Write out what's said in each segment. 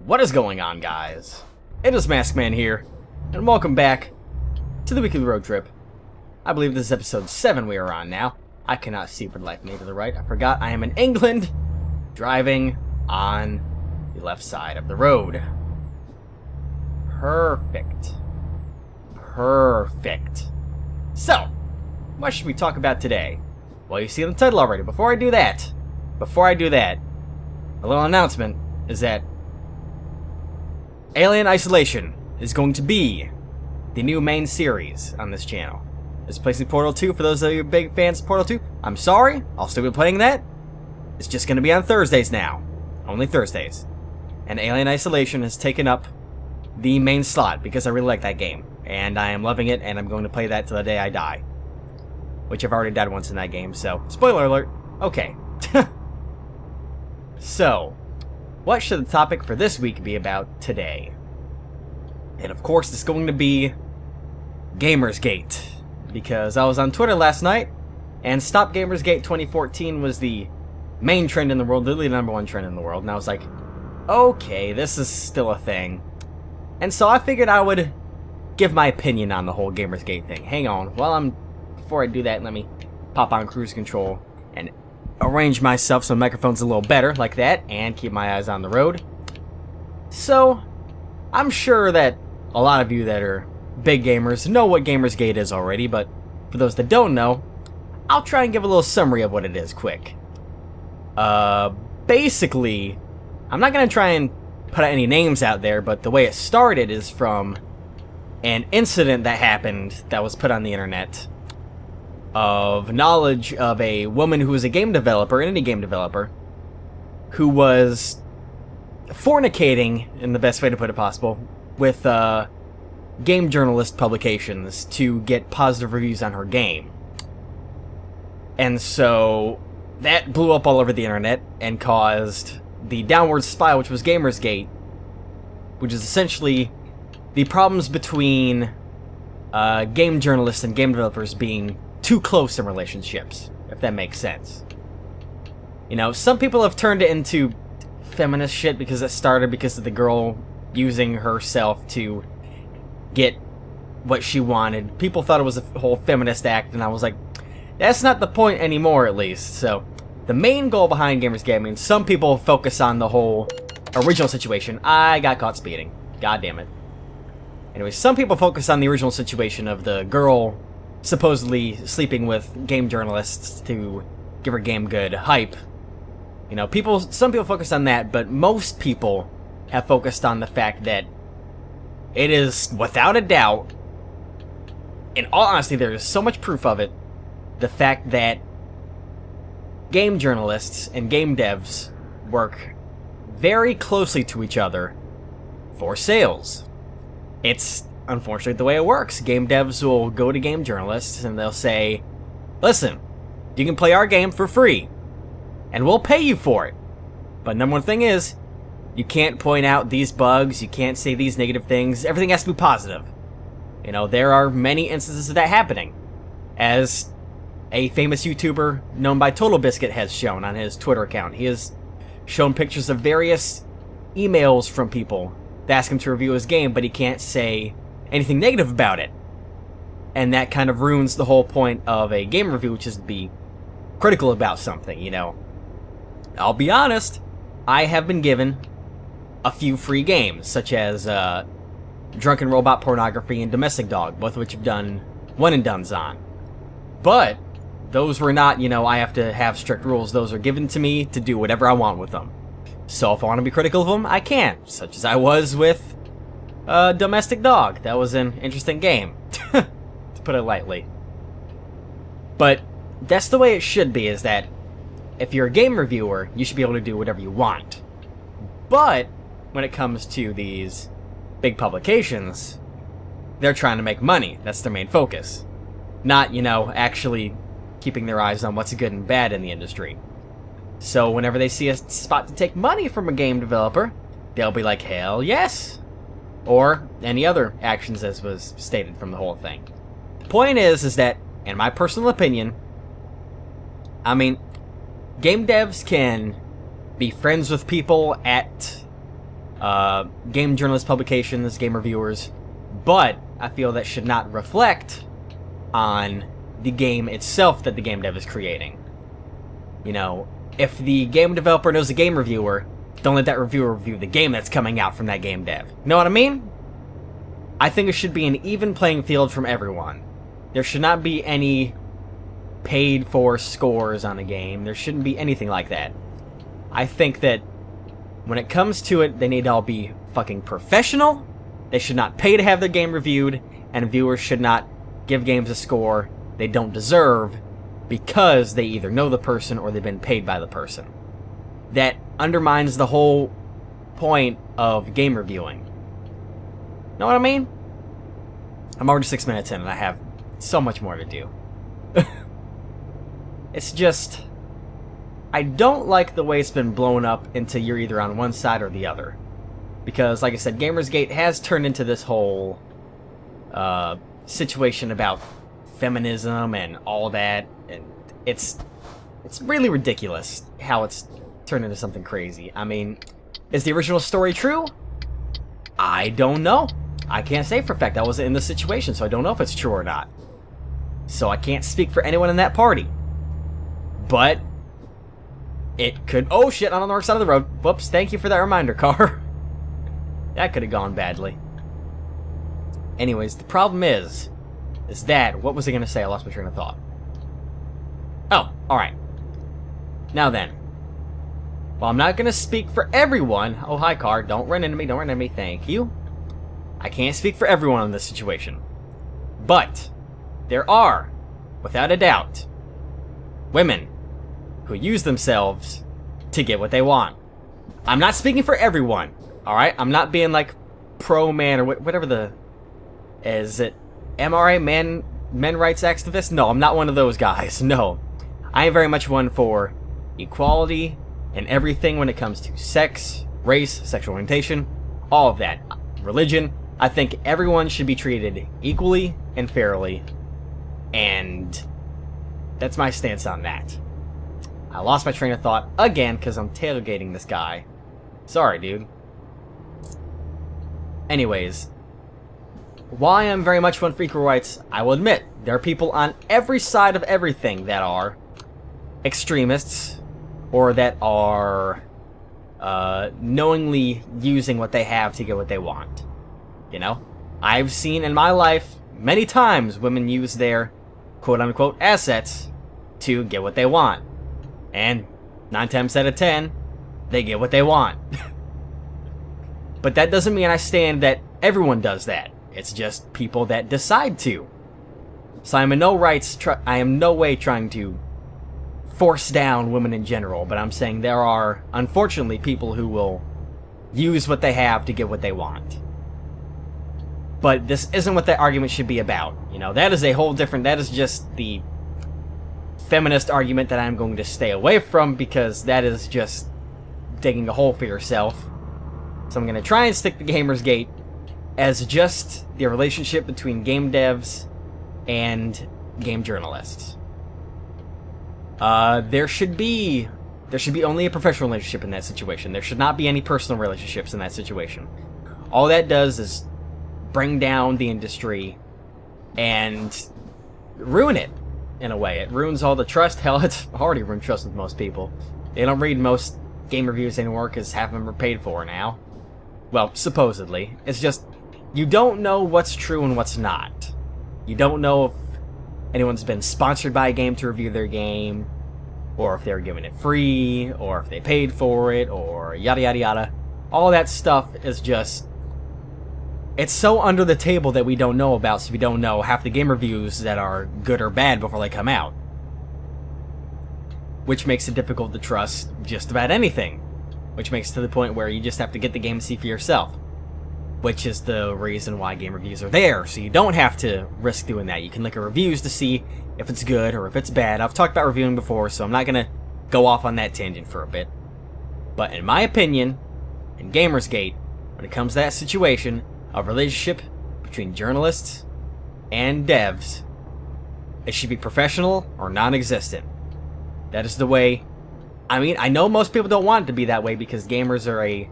What is going on, guys? It is MaskMan here, and welcome back to the weekly road trip. I believe this is episode 7 we are on now. I cannot see for the life of me to the right. I forgot I am in England, driving on the left side of the road. Perfect. Perfect. So, what should we talk about today? Well, you see in the title already. Before I do that, a little announcement is that Alien Isolation is going to be the new main series on this channel. It's placing Portal 2 for those of you big fans of Portal 2. I'm sorry, I'll still be playing that. It's just going to be on Thursdays now. Only Thursdays. And Alien Isolation has taken up the main slot because I really like that game. And I am loving it, and I'm going to play that till the day I die. Which I've already died once in that game, so spoiler alert. Okay. So, what should the topic for this week be about today? And of course, it's going to be Gamersgate. Because I was on Twitter last night, and Stop Gamersgate 2014 was the main trend in the world, literally the #1 trend in the world. And I was like, okay, this is still a thing. And so I figured I would give my opinion on the whole Gamersgate thing. Hang on, before I do that, let me pop on cruise control and arrange myself so the microphone's a little better, like that, and keep my eyes on the road. So, I'm sure that a lot of you that are big gamers know what Gamersgate is already, but for those that don't know, I'll try and give a little summary of what it is quick. Basically, I'm not going to try and put any names out there, but the way it started is from an incident that happened that was put on the internet of knowledge of a woman who was a game developer, an indie game developer, who was fornicating, in the best way to put it possible, with game journalist publications to get positive reviews on her game. And so that blew up all over the internet and caused the downward spiral, which was Gamersgate, which is essentially the problems between game journalists and game developers being too close in relationships, if that makes sense. You know, some people have turned it into feminist shit because it started because of the girl using herself to get what she wanted. People thought it was a whole feminist act, and I was like, that's not the point anymore, at least. So, the main goal behind Gamersgate, I mean, some people focus on the whole original situation. I got caught speeding. God damn it. Anyway, some people focus on the original situation of the girl supposedly sleeping with game journalists to give her game good hype. You know, some people focus on that, but most people have focused on the fact that it is, without a doubt, in all honesty, there is so much proof of it, the fact that game journalists and game devs work very closely to each other for sales. It's unfortunately the way it works. Game devs will go to game journalists and they'll say, listen, you can play our game for free, and we'll pay you for it. But number one thing is, you can't point out these bugs, you can't say these negative things, everything has to be positive. You know, there are many instances of that happening, as a famous YouTuber known by Total Biscuit has shown on his Twitter account. He has shown pictures of various emails from people that ask him to review his game, but he can't say anything negative about it. And that kind of ruins the whole point of a game review, which is to be critical about something, you know. I'll be honest, I have been given a few free games, such as Drunken Robot Pornography and Domestic Dog, both of which have done one and dones on. But those were not, you know, I have to have strict rules. Those are given to me to do whatever I want with them. So if I want to be critical of them, I can, such as I was with Domestic Dog. That was an interesting game, to put it lightly. But that's the way it should be, is that if you're a game reviewer, you should be able to do whatever you want. But when it comes to these big publications, they're trying to make money. That's their main focus. Not, you know, actually keeping their eyes on what's good and bad in the industry. So whenever they see a spot to take money from a game developer, they'll be like, hell yes! Or any other actions as was stated from the whole thing. The point is that, in my personal opinion, I mean, game devs can be friends with people at game journalist publications, game reviewers, but I feel that should not reflect on the game itself that the game dev is creating. You know, if the game developer knows a game reviewer, don't let that reviewer review the game that's coming out from that game dev. Know what I mean? I think it should be an even playing field from everyone. There should not be any paid for scores on a game. There shouldn't be anything like that. I think that when it comes to it, they need to all be fucking professional. They should not pay to have their game reviewed, and viewers should not give games a score they don't deserve because they either know the person or they've been paid by the person. That undermines the whole point of game reviewing. Know what I mean? I'm already 6 minutes in and I have so much more to do. It's just, I don't like the way it's been blown up into you're either on one side or the other. Because, like I said, Gamersgate has turned into this whole situation about feminism and all that. And it's really ridiculous how it's turned into something crazy. I mean, is the original story true? I don't know. I can't say for a fact. I wasn't in the situation, so I don't know if it's true or not. So I can't speak for anyone in that party. But it could... Oh shit, I'm on the wrong side of the road. Whoops, thank you for that reminder, car. That could have gone badly. Anyways, the problem is that... What was I going to say? I lost my train of thought. Oh, alright. Now then. Well, I'm not going to speak for everyone. Oh, hi, car. Don't run into me. Don't run into me. Thank you. I can't speak for everyone in this situation. But there are, without a doubt, women who use themselves to get what they want. I'm not speaking for everyone, alright? I'm not being like pro-man or whatever the... Is it MRA, men rights activist? No, I'm not one of those guys, no. I am very much one for equality and everything when it comes to sex, race, sexual orientation, all of that. Religion. I think everyone should be treated equally and fairly, and that's my stance on that. I lost my train of thought again because I'm tailgating this guy. Sorry, dude. Anyways, while I am very much one for equal rights, I will admit, there are people on every side of everything that are extremists, or that are knowingly using what they have to get what they want. You know? I've seen in my life many times women use their quote-unquote assets to get what they want. And 9 times out of 10, they get what they want. But that doesn't mean I stand that everyone does that. It's just people that decide to. So I am in no way trying to force down women in general, but I'm saying there are, unfortunately, people who will use what they have to get what they want. But this isn't what that argument should be about. You know, that is a whole different... That is just the feminist argument that I'm going to stay away from, because that is just digging a hole for yourself. So I'm going to try and stick to Gamersgate as just the relationship between game devs and game journalists. There should be only a professional relationship in that situation. There should not be any personal relationships in that situation. All that does is bring down the industry and ruin it, in a way. It ruins all the trust. Hell, it's already ruined trust with most people. They don't read most game reviews anymore because half of them are paid for now. Well, supposedly. It's just, you don't know what's true and what's not. You don't know if anyone's been sponsored by a game to review their game, or if they were giving it free, or if they paid for it, or yada yada yada. All that stuff is just... It's so under the table that we don't know about, so we don't know half the game reviews that are good or bad before they come out. Which makes it difficult to trust just about anything. Which makes it to the point where you just have to get the game and see for yourself. Which is the reason why game reviews are there, so you don't have to risk doing that. You can look at reviews to see if it's good or if it's bad. I've talked about reviewing before, so I'm not going to go off on that tangent for a bit. But in my opinion, in Gamersgate, when it comes to that situation of relationship between journalists and devs, it should be professional or non-existent. That is the way... I mean, I know most people don't want it to be that way because gamers are a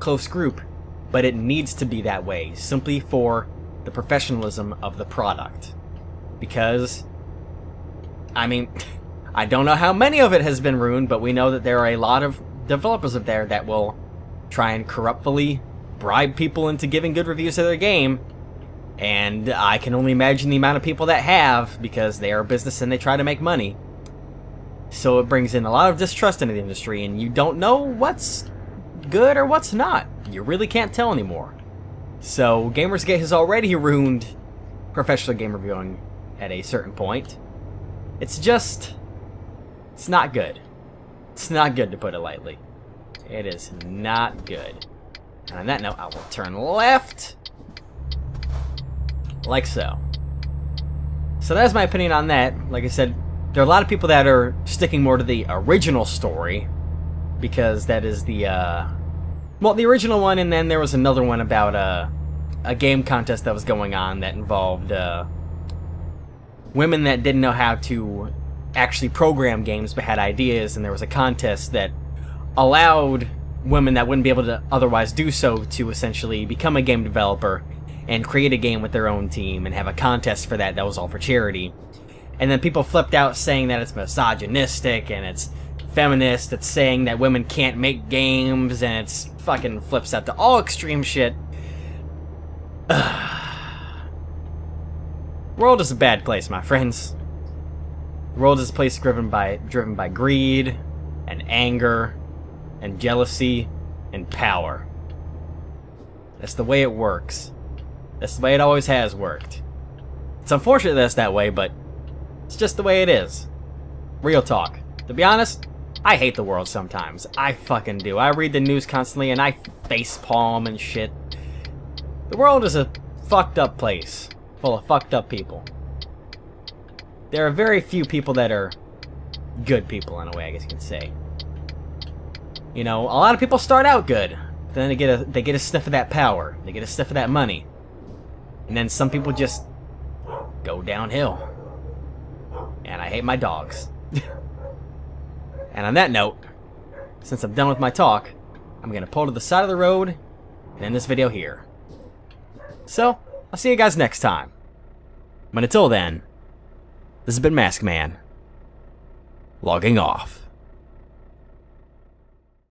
close group, but it needs to be that way, simply for the professionalism of the product. Because, I mean, I don't know how many of it has been ruined, but we know that there are a lot of developers out there that will try and corruptfully bribe people into giving good reviews of their game, and I can only imagine the amount of people that have, because they are a business and they try to make money. So it brings in a lot of distrust into the industry, and you don't know what's good or what's not. You really can't tell anymore. So Gamersgate has already ruined professional game reviewing at a certain point. It's not good. It's not good, to put it lightly. It is not good. And on that note, I will turn left. Like so. So that's my opinion on that. Like I said, there are a lot of people that are sticking more to the original story, because that is the, well, the original one, and then there was another one about a game contest that was going on that involved women that didn't know how to actually program games but had ideas, and there was a contest that allowed women that wouldn't be able to otherwise do so to essentially become a game developer and create a game with their own team and have a contest for that. That was all for charity. And then people flipped out saying that it's misogynistic and it's feminist, it's saying that women can't make games, and it's fucking flips out to all extreme shit. The world is a bad place, my friends. The world is a place driven by greed and anger and jealousy and power. That's the way it works. That's the way it always has worked. It's unfortunate that it's that way, but it's just the way it is. Real talk. To be honest, I hate the world sometimes. I fucking do. I read the news constantly and I facepalm and shit. The world is a fucked up place, full of fucked up people. There are very few people that are good people, in a way, I guess you can say. You know, a lot of people start out good, then they get a sniff of that power, they get a sniff of that money, and then some people just go downhill. And I hate my dogs. And on that note, since I'm done with my talk, I'm gonna pull to the side of the road and end this video here. So, I'll see you guys next time. But until then, this has been MaskMan, logging off.